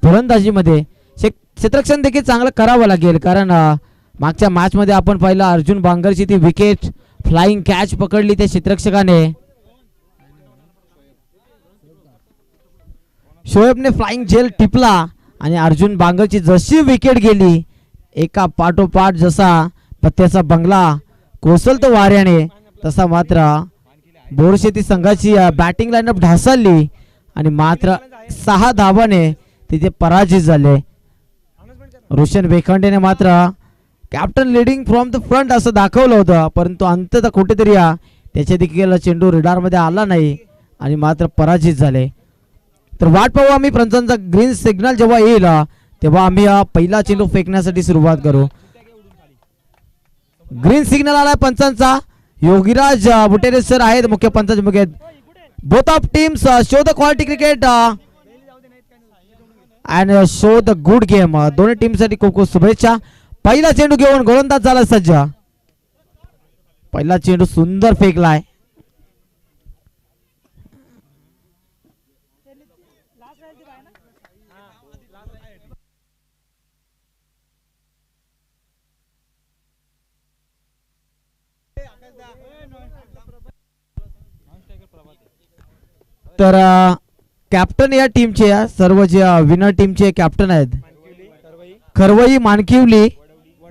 गोलंदाजीमध्ये क्षेत्ररक्षण देखील चांगलं करावं लागेल, कारण मागच्या मॅच मध्ये आपण पाहिलं अर्जुन बांगरची ती विकेट फ्लाइंग कॅच पकडली त्या क्षेत्ररक्षकाने. शोएबने फ्लाइंग झेल टिपला आणि अर्जुन बांगरची जशी विकेट गेली एका पाठोपाठ जसा पत्त्याचा बंगला कोसळतो वाऱ्याने तसा मात्र बोरशेती संघाची बॅटिंग लाईनअप ढासळली आणि मात्र 6 धावाने तिथे पराजित झाले. रोशन वेखंडेने मात्र captain leading from the front असं दाखवलं होतं, परंतु अंततः कुठेतरी त्याच्या देखील चेंडू रेडार मध्ये आला नाही आणि मात्र पराजित झाले. तर वाट पाहू आम्ही पंचांचा ग्रीन सिग्नल जेव्हा येईल तेव्हा आम्ही पहिला चेंडू फेकण्यासाठी सुरुवात करू. ग्रीन सिग्नल आलाय पंचांचा. योगीराज बुटेरे सर आहेत मुख्य पंचांचे मुख्य. Both of teams show the quality cricket and show the good game. दोन्ही टीम साठी खूप खूप शुभेच्छा. पहिला चेंडू घेऊन गोलंदाज झाला सज्ज. पहिला चेंडू सुंदर फेकलाय. तर कॅप्टन या टीमचे सर्व जे विनर टीमचे कॅप्टन आहेत खरवई, मानकिवली,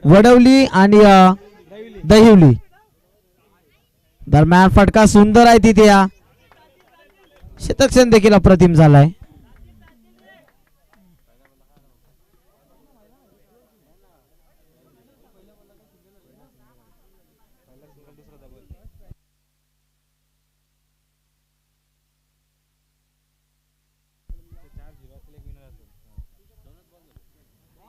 वडवली आणि दहिवली. दरम्यान फटका सुंदर आहे तिथे. क्षेत्ररक्षण देखील अप्रतिम झालाय.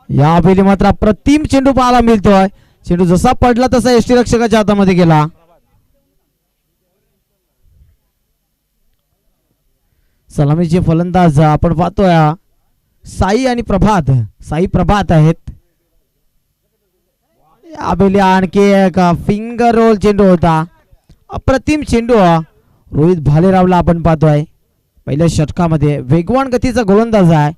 या वेळी मात्र अप्रतिम चेंडू पाहायला मिळतोय. चेंडू जसा पडला तसा यष्टीरक्षकाच्या हातामध्ये गेला. सलामीचे फलंदाज आपण पाहतोय साई आणि प्रभात. साई प्रभात आहेत. यावेळी आणखी एक फिंगर रोल चेंडू होता. अप्रतिम चेंडू रोहित भालेरावला आपण पाहतोय. पहिल्या षटकामध्ये वेगवान गतीचा गोलंदाज आहे.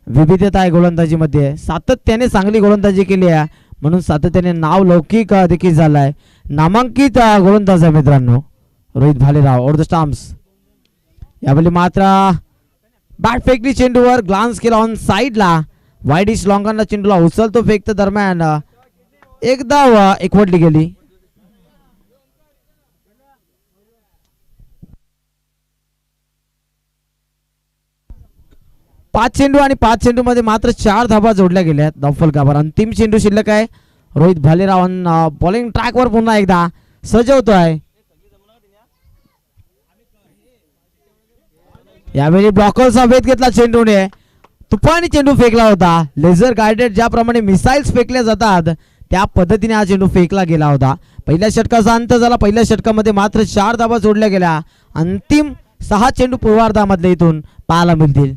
विविधता आहे गोलंदाजीमध्ये. सातत्याने चांगली गोलंदाजी केली आहे म्हणून सातत्याने नाव लौकिक देखील झालाय. नामांकित गोलंदाज आहे मित्रांनो Rohit Bhalerao. Over the stumps. यावेळी मात्र बॅट फेकली चेंडूवर. ग्लान्स केला ऑन साइडला. वाईडिश लॉंगरला चेंडूला उचलतो फेकतो दरम्यान एक धाव एकवटली गेली. पाच चेंडू आणि 5 चेंडू मध्ये मात्र 4 धावा जोडल्या गेल्या धावफलकावर. अंतिम चेंडू शिल्लक आहे. रोहित भालेराव बॉलिंग ट्रॅकवर पुन्हा एकदा सजवतोय. यावेळी ब्लॉकरचा वेध घेतला चेंडूने. तुफानी चेंडू फेकला होता. लेझर गाइडेड ज्याप्रमाणे मिसाइल्स फेकल्या जातात त्या पद्धतीने हा चेंडू फेकला गेला होता. पहिल्या षटकाचा अंत झाला. पहिल्या षटकामध्ये मात्र 4 धावा जोडल्या गेल्या. अंतिम 6 चेंडू पूर्वार्धामधले इथून पाहायला मिळतील.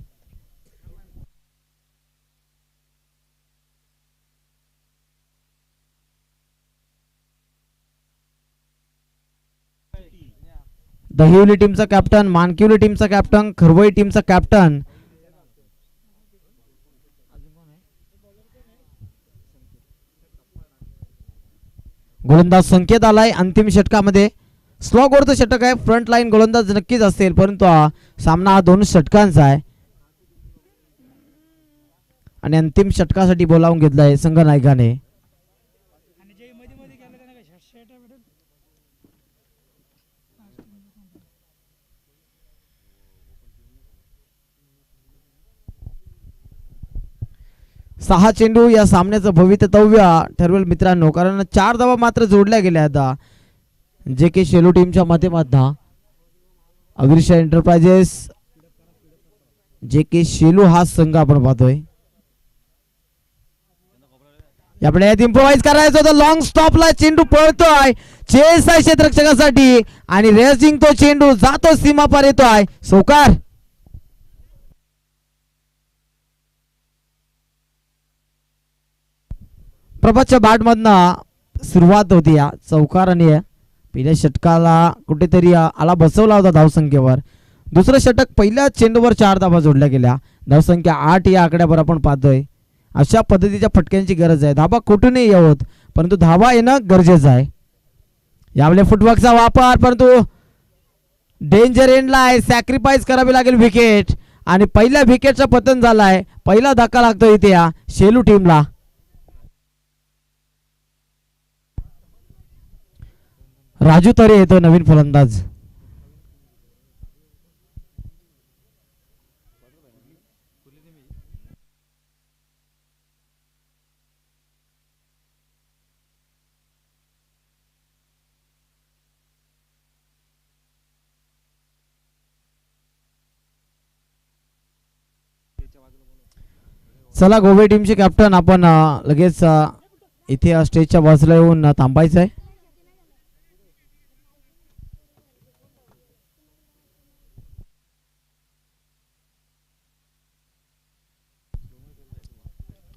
दहिवली टीमचा कॅप्टन, मानकिवली टीमचा कॅप्टन, खरवई टीमचा कॅप्टन गोलंदाज संकेत आलाय. अंतिम षटकामध्ये स्लॉग वरचं षटक आहे. फ्रंट लाईन गोलंदाज नक्कीच असेल परंतु सामना हा 2 षटकांचा आहे आणि अंतिम षटकासाठी बोलावून घेतलाय संघ नायकाने. सहा चेंडू या सामन्याचं भवितव्य ठरवेल मित्रांनो, कारण 4 धावा मात्र जोडल्या गेल्या आता जे के शेलू टीमच्या माध्यमातून. अग्रिशा एंटरप्राइजेस जे के शेलू हा संघ आपण पाहतोय. आपल्याला यात इम्प्रोवाइज करायचं होतं. लॉंग स्टॉपला चेंडू पळतोय. चेस आहे क्षेत्ररक्षकासाठी आणि रेसिंग तो चेंडू जातो सीमा पार येतोय. सौकार प्रभातच्या बॅट मधनं सुरुवात होती या चौकाराने. पहिल्या षटकाला कुठेतरी आला बसवला होता धावसंख्येवर. दुसरं षटक पहिल्या चेंडूवर 4 धावा जोडल्या गेल्या. धावसंख्या 8 या आकड्यावर आपण पाहतोय. अशा पद्धतीच्या फटक्यांची गरज आहे. धाबा कुठूनही येवोत परंतु धाबा येणं गरजेचं आहे. यावेळी फुटवर्कचा वापर परंतु डेंजर एंडला आहे. सॅक्रिफाईस करावी लागेल विकेट आणि पहिल्या विकेटचं पतन झालाय. पहिला धक्का लागतो इथे या शेलू टीमला. राजू तरे येतो नवीन फलंदाज. चला गोवे टीमचे कॅप्टन आपण लगेच इथे स्टेजच्या बाजूला येऊन थांबायचं आहे.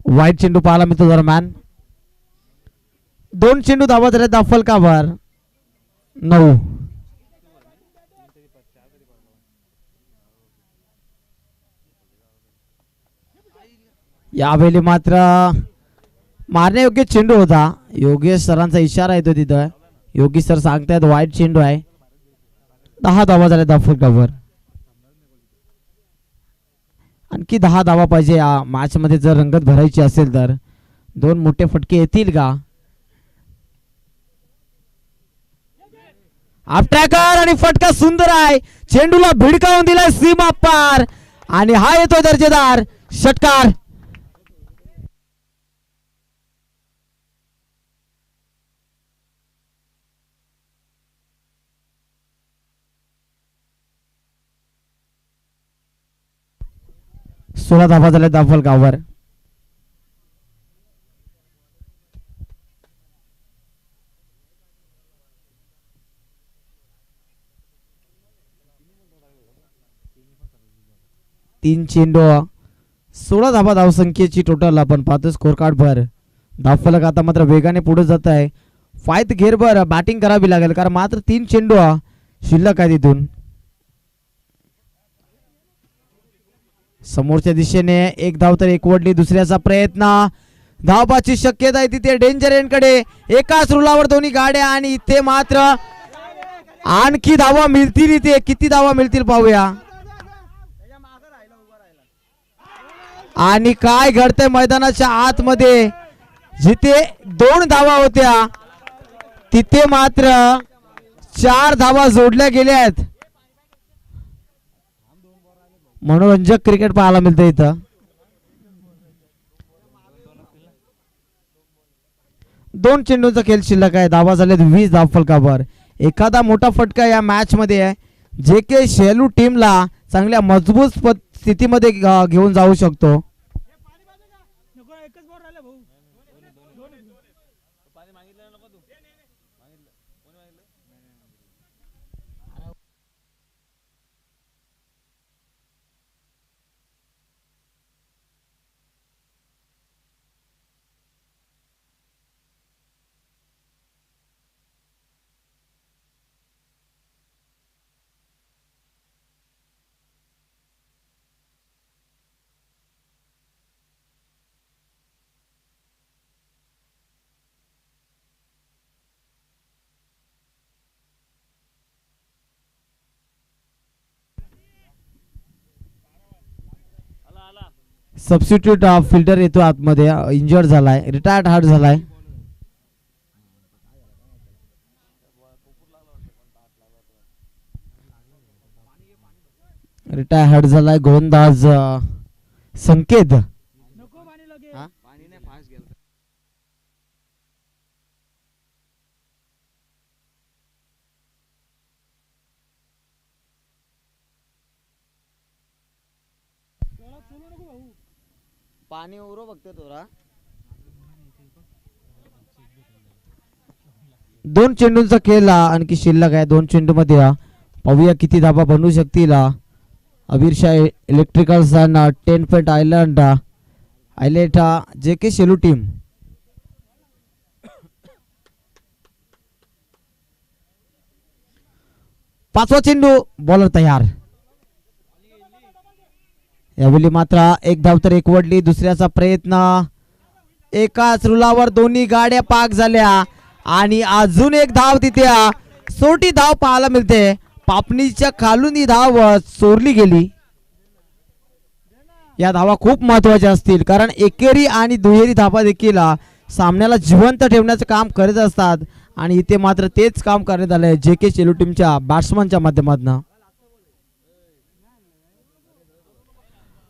वाईट चेंडू पाहायला मिळतो दरम्यान. 2 चेंडू धावा झाले दाफल कावर 9. यावेळी मात्र मारण्यायोग्य चेंडू होता. योगेश सरांचा इशारा येतो तिथं. योगेश सर सांगतायत वाईट चेंडू आहे. 10 धावा झाले दाफल कावर. आणखी 10 धावा पाहिजे या मॅच मध्ये जर रंगत भरायची असेल तर. 2 मोठे फटके येतील का? आपट्याकर आणि फटका सुंदर आहे. चेंडूला भिडकावून दिलाय सीमा पार आणि हा येतोय दर्जेदार षटकार. सोळा धावा झाल्या दाफल गावावर. तीन चेंडू 16 धावा धावसंख्येची टोटल आपण पाहतो स्कोर कार्ड भर. धावफलक आता मात्र वेगाने पुढे जात आहे. फायत घेरभर बॅटिंग करावी लागेल कारण मात्र 3 चेंडू शिल्लक आहे तिथून. समोरच्या दिशेने एक धाव तर एकवटली. दुसऱ्याचा प्रयत्न. धावबाची शक्यता आहे तिथे डेंजर एंड कडे. एकाच रुलावर दोन्ही गाड्या आणि इथे मात्र आणखी धावा मिळतील. इथे किती धावा मिळतील पाहूया. आणि काय घडतंय मैदानाच्या आतमध्ये. जिथे 2 धावा होत्या तिथे मात्र 4 धावा जोडल्या गेल्या आहेत. मनोरंजक क्रिकेट पाहायला मिळतं इथं. दोन चेंडूंचा खेळ शिल्लक आहे. धावा झालेत 20 धावफलकावर. एखादा मोठा फटका या मॅच मध्ये आहे जे के शेलू टीमला चांगल्या मजबूत स्थितीमध्ये घेऊन जाऊ शकतो. सबस्टिट्यूट फिल्डर येतो आतमध्ये. इंजर्ड झालाय. रिटायर्ड हार्ट झालाय. रिटायर हार्ट झालाय. गोलंदाज संकेत. पाणी उरो बघते तोरा. 2 चेंडूंचा खेळ आणखी शिल्लक आहे. 2 चेंडू मध्ये पाहूया किती धाबा बनवू शकतील. अवीरशाह इलेक्ट्रिकल्स आणि 10 पॉइंट आयलेट जे के शेलू टीम. पाचवा चेंडू. बॉलर तयार. यावेळी मात्र एक धाव तर एकवडली. दुसऱ्याचा प्रयत्न, एकाच रुलावर दोन्ही गाड्या पाक झाल्या आणि अजून एक धाव तिथे सोटी धाव पाहायला मिळते. पापणीच्या खालून ही धाव चोरली गेली. या धावा खूप महत्वाच्या असतील कारण एकेरी आणि दुहेरी धावा देखील सामन्याला जिवंत ठेवण्याचं काम करत असतात आणि इथे मात्र तेच काम करण्यात आलंय JK चेलू टीमच्या बॅट्समनच्या माध्यमातून.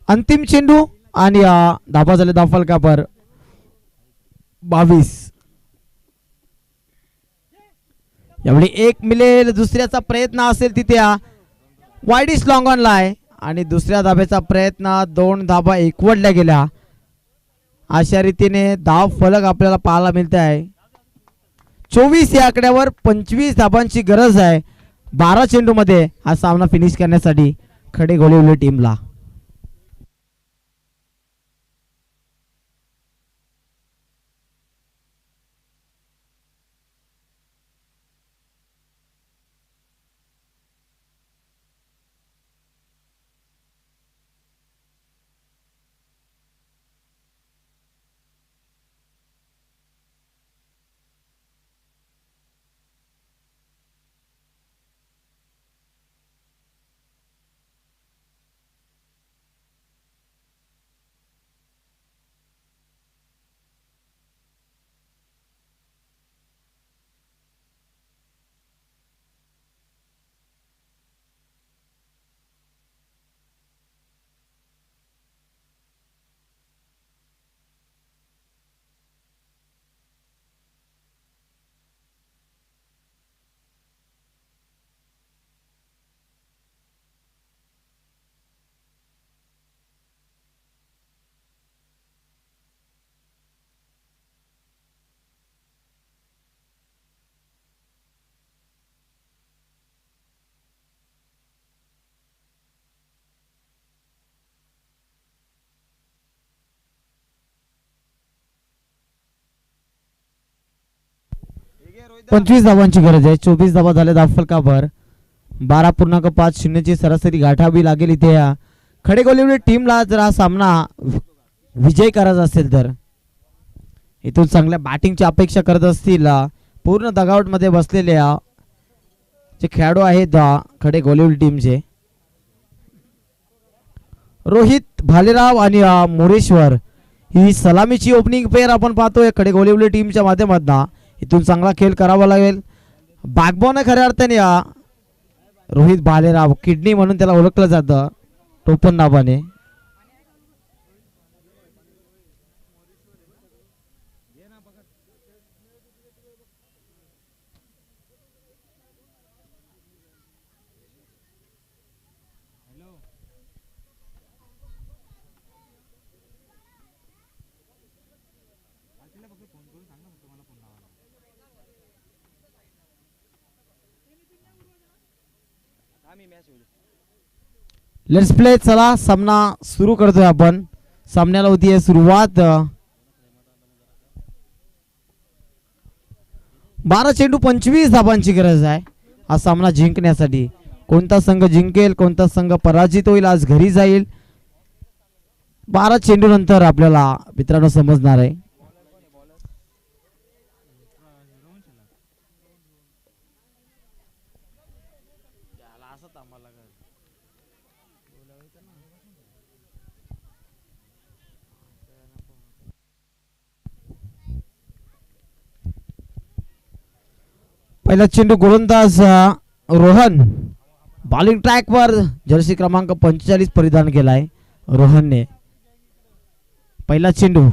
अंतिम चेंडू आणि धावा झाले धाव फलकावर 22. यावेळी एक मिळेल. दुसऱ्याचा प्रयत्न असेल तिथे वाईड इज लॉंग ऑन लाय आणि दुसऱ्या धाब्याचा प्रयत्न, 2 धाबा एकवडल्या गेल्या. अशा रीतीने धाव फलक आपल्याला पाहायला मिळत आहे. 24 या आकड्यावर 25 धाबांची गरज आहे 12 चेंडू मध्ये हा सामना फिनिश करण्यासाठी खडेगोलिवली टीमला. पंचवीस धावांची गरज आहे. 24 धावा झाल्या धाव फलकावर. 12.50 ची सरासरी गाठावी लागेल इथे या खडेगोलिवली टीमला जर हा सामना विजय करायचा असेल तर. इथून चांगल्या बॅटिंगची अपेक्षा करत असतील पूर्ण दगावट मध्ये बसलेले जे खेळाडू आहेत खडेगोलिवली टीमचे. रोहित भालेराव आणि मोरेश्वर ही सलामीची ओपनिंग पेअर आपण पाहतोय खडेगोलिवली टीमच्या माध्यमातून. इथून चांगला खेळ करावा लागेल. बॅकबॉन खऱ्या अर्थाने रोहित भालेराव, किडनी म्हणून त्याला ओळखलं जातं टोपण नावाने. Let's play. चला सामना सुरू करतोय आपण. सामन्याला होती सुरुवात. 12 चेंडू 25 धाबांची गरज आहे हा सामना जिंकण्यासाठी. कोणता संघ जिंकेल, कोणता संघ पराजित होईल, आज घरी जाईल, 12 चेंडू नंतर आपल्याला मित्रांनो समजणार आहे. पहिला चेंडू गोलंदाज रोहन. बॉलिंग ट्रॅक वर जर्सी क्रमांक 45 परिधान केलाय रोहनने. पहिला चेंडू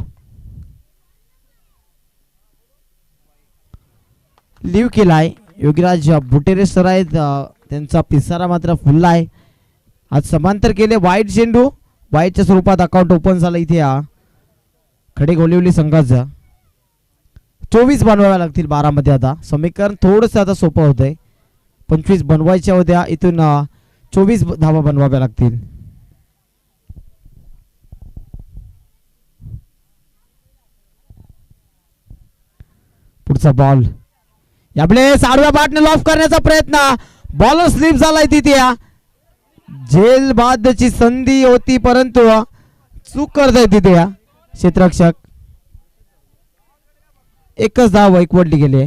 लीव केलाय. योगीराज बुटेरे सर आहेत, त्यांचा पिसारा मात्र फुलला आहे. आज समांतर केले. वाईट चेंडू, वाईटच्या स्वरूपात अकाउंट ओपन झालं इथे खडेगोलिवली संघाचं. 24 बनवाव्या लागतील 12 मध्ये. आता समीकरण थोडंसं आता सोपं होतंय. 25 बनवायच्या होत्या, इथून 24 धावा बनवाव्या लागतील. पुढचा बॉल यावेळेस आडव्या बॅटने लॉफ करण्याचा प्रयत्न. बॉलर स्लिप झालाय तिथे. झेल बादची संधी होती परंतु चूक करताय तिथे या क्षेत्ररक्षक. एकच धाव एकवटली गेली.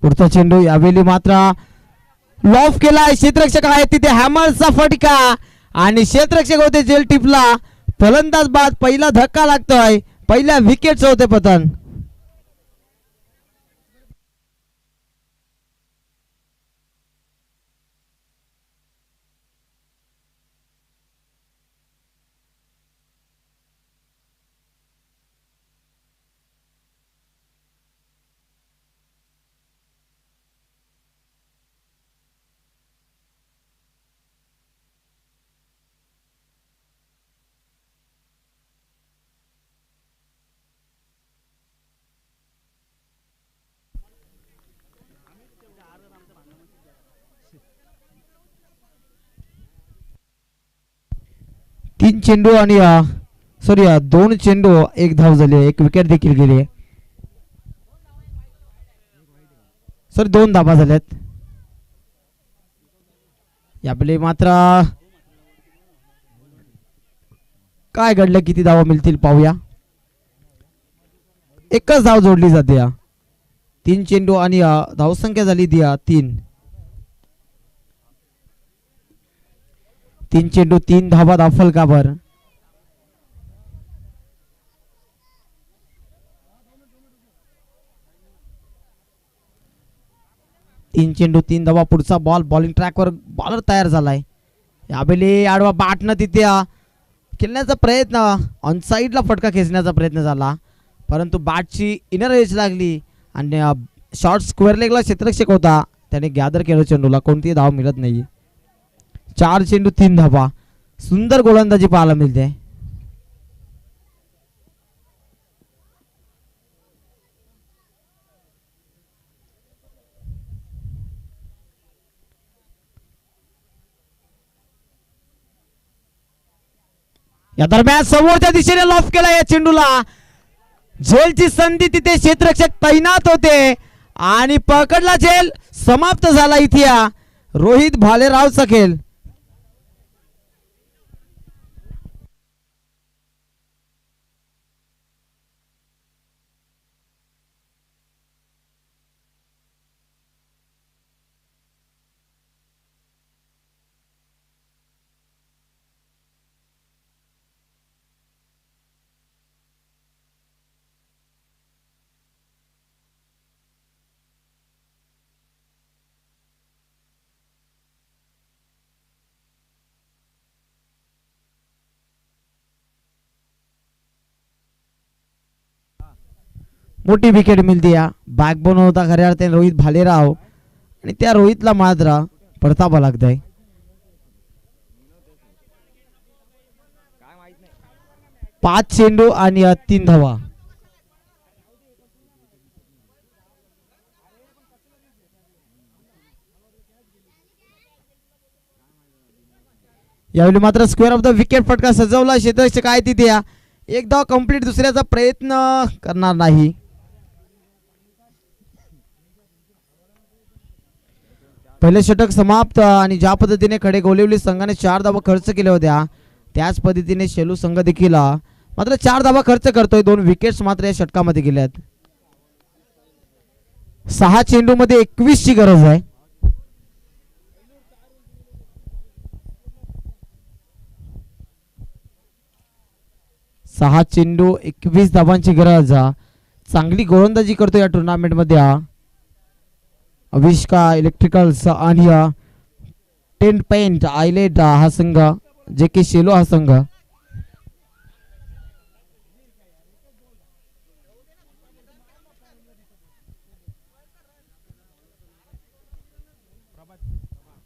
पुढचा चेंडू यावेळी मात्र लॉफ केलाय. क्षेत्ररक्षक आहे तिथे हॅमरचा फटका आणि क्षेत्ररक्षक होते जेल टिपला. फलंदाज बाद पहिला धक्का लागतोय. पहिल्या विकेटचं होते पतन. तीन चेंडू आणि सॉरी दोन चेंडू एक धाव झाली. एक विकेट देखील गेली. सॉरी दोन धाबा झाल्यात. यावेळी मात्र काय घडलं किती धावा मिळतील पाहूया. एकच धाव जोडली जाते. तीन चेंडू आणि धावसंख्या झाली दिया 3. 3 चेंडू 3 धावा दाफल का बर. तीन चेंडू 3 धावा. पुढचा बॉल बॉलिंग ट्रॅकवर बॉलर तयार झालाय. यावेळी आडवा बॅटनं तिथे खेळण्याचा प्रयत्न ऑन साईडला फटका खेचण्याचा प्रयत्न झाला परंतु बॅटची इनर एज लागली आणि शॉर्ट स्क्वेअर लेगला क्षेत्ररक्षक होता त्याने गॅदर केलं. चेंडूला कोणतीही धाव मिळत नाही. 4 चेंडू 3 धावा. सुंदर गोलंदाजी पाहायला मिळते. या दरम्यान समोरच्या दिशेने लॉफ केला या चेंडूला. झेलची संधी तिथे क्षेत्ररक्षक तैनात होते आणि पकडला झेल. समाप्त झाला इथे रोहित भालेरावचा खेळ. मोठी विकेट मिळते. या बॅकबोन होता खऱ्या अर्थाने रोहित भालेराव आणि त्या रोहितला मात्र परतावा लागतंय. 5 चेंडू आणि 3 धावा. यावेळी मात्र स्क्वेअर ऑफ द विकेट फटका सजवला क्षेत्ररक्षक आहे तिथे. एक धाव कंप्लीट. दुसऱ्याचा प्रयत्न करणार नाही. पहिले षटक समाप्त आणि ज्या पद्धतीने खडेगोलिवली संघाने 4 धावा खर्च केल्या होत्या त्याच पद्धतीने शेलू संघ देखील मात्र 4 धावा खर्च करतोय. 2 विकेट्स मात्र या षटकामध्ये गेल्यात. 6 चेंडू मध्ये 21 ची गरज आहे. सहा चेंडू 21 धावांची गरज. चांगली गोलंदाजी करतो या टुर्नामेंट मध्ये अविष्का इलेक्ट्रिकल्स आणि 10 पेंट आयलेट हा संघ जे की शेलो हा संघ.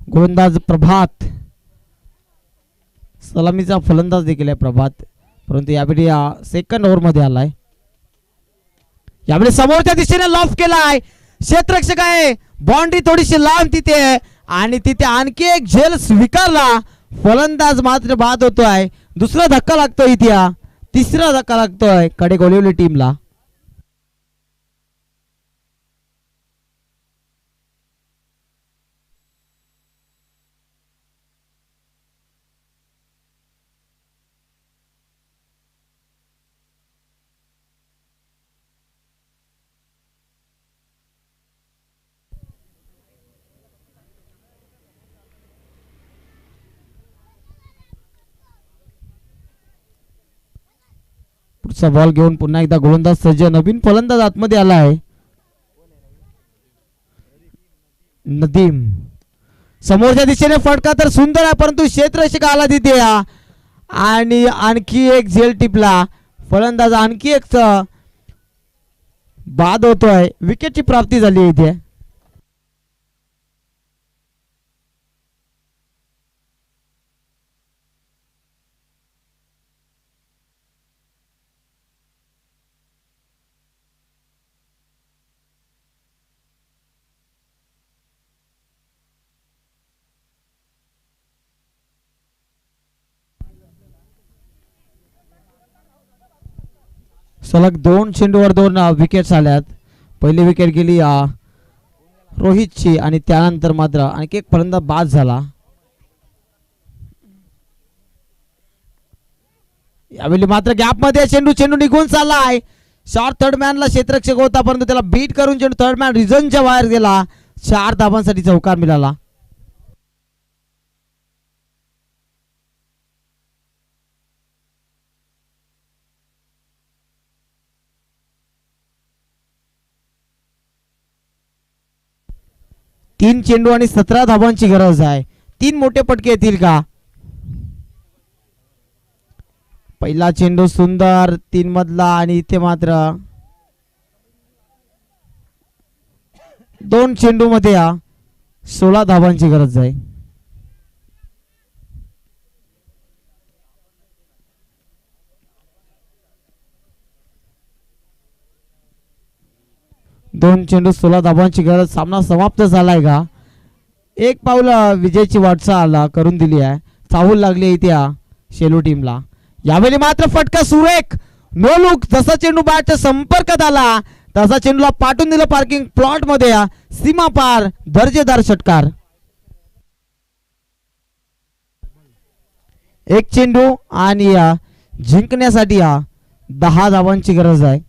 गोलंदाज प्रभात सलामीचा फलंदाज देखील आहे प्रभात, परंतु यावेळी सेकंड ओव्हर मध्ये आलाय. यावेळी समोरच्या दिशेने लॉफ केलाय, क्षेत्ररक्षक आहे, बाउंड्री थोडीशी लांब तिथे आणि तिथे आणखी एक झेल स्वीकारला. फलंदाज मात्र बाद होतोय. दुसरा धक्का लागतोय इथे, तिसरा धक्का लागतोय कडे गोलिवली टीमला. पुढचा बॉल घेऊन पुन्हा एकदा गोलंदाज सज्ज, नवीन फलंदाज आतमध्ये आला आहे नदीम. समोरच्या दिशेने फटका तर सुंदर आहे, परंतु क्षेत्ररक्षक आला तिथे आणि आणखी एक झेल टिपला. फलंदाज आणखी एक बाद होतोय. विकेटची प्राप्ती झाली इथे. सलग 2 चेंडूवर 2 विकेट्स आल्यात. पहिली विकेट गेली रोहितची आणि त्यानंतर मात्र आणखी एक फलंदाज बाद झाला. यावेळी मात्र गॅप मध्ये चेंडू निघून चाललाय. शॉर्ट थर्ड मॅनला क्षेत्ररक्षक होता, परंतु त्याला बीट करून चेंडू थर्ड मॅन रिझनच्या बाहेर गेला. 4 धावांसाठी चौकार मिळाला. तीन चेंडू आणि 17 धावांची गरज आहे. 3 मोठे पटके येतील का? पहिला चेंडू सुंदर 3 मधला आणि इथे मात्र 2 चेंडू मध्ये 16 धावांची गरज आहे. दोन चेंडू 16 धावांची गरज. सामना समाप्त झालाय का? एक पाऊल विजयची वाटचाल करून दिली आहे. चाहूल लागली इथे शेलू टीमला. यावेळी मात्र फटका सुरेख, नो लुक. जसा चेंडू बॅटच्या संपर्कात आला तसा चेंडूला पाठवून दिलं पार्किंग प्लॉट मध्ये. सीमा पार दर्जेदार षटकार. एक चेंडू आणि जिंकण्यासाठी 10 धावांची गरज आहे.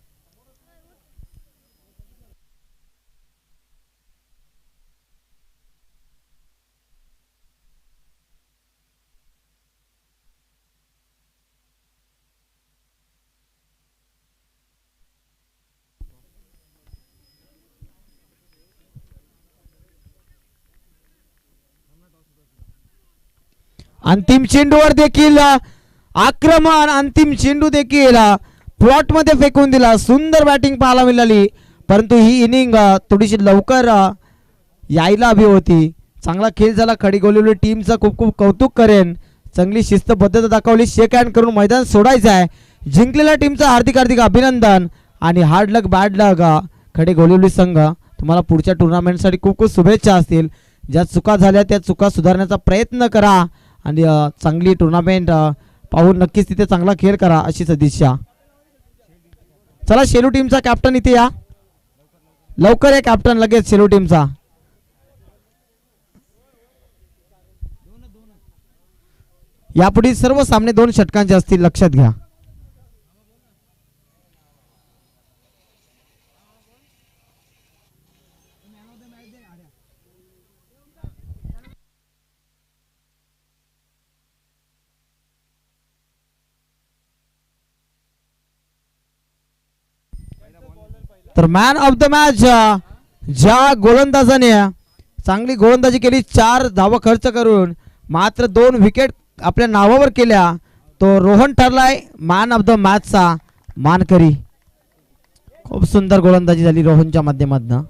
अंतिम चेंडूवर देखील आक्रमण. अंतिम चेंडू देखील प्लॉट मध्ये फेकून दिला. सुंदर बॅटिंग पाहायला मिळाली, परंतु ही इनिंग थोडीशी लवकर यायला हवी होती. चांगला खेळ झाला. खडी गोलिवली टीमचं खूप खूप कौतुक करेन. चांगली शिस्तबद्धता दाखवली. शेक हँड करून मैदान सोडायचं आहे. जिंकलेल्या टीमचं हार्दिक हार्दिक अभिनंदन आणि हार्ड लक बॅड लक खडे गोलिवली संघ. तुम्हाला पुढच्या टुर्नामेंटसाठी खूप खूप शुभेच्छा असतील. ज्या चुका झाल्या त्या चुका सुधारण्याचा प्रयत्न करा आणि चांगली टुर्नामेंट पाहून नक्कीच तिथे चांगला खेळ करा अशी सदिच्छा. चला शेलू टीमचा कॅप्टन इथे या. लवकर या कॅप्टन लगेच शेलू टीमचा. यापुढे सर्व सामने 2 षटकांचे असतील, लक्षात घ्या. तर मॅन ऑफ द मॅच ज्या गोलंदाजाने चांगली गोलंदाजी केली, 4 धावा खर्च करून मात्र 2 विकेट आपल्या नावावर केल्या, तो रोहन ठरलाय मॅन ऑफ द मॅचचा मानकरी. खूप सुंदर गोलंदाजी झाली रोहनच्या माध्यमातून.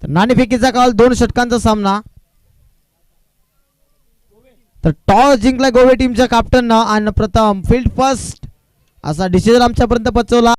नाणेफेकीचा काल 2 षटकांचा सामना. तर टॉस जिंकला गोवे टीमच्या कॅप्टननं आणि प्रथम फील्ड फर्स्ट असा डिसिजन आमच्यापर्यंत पोहोचवला.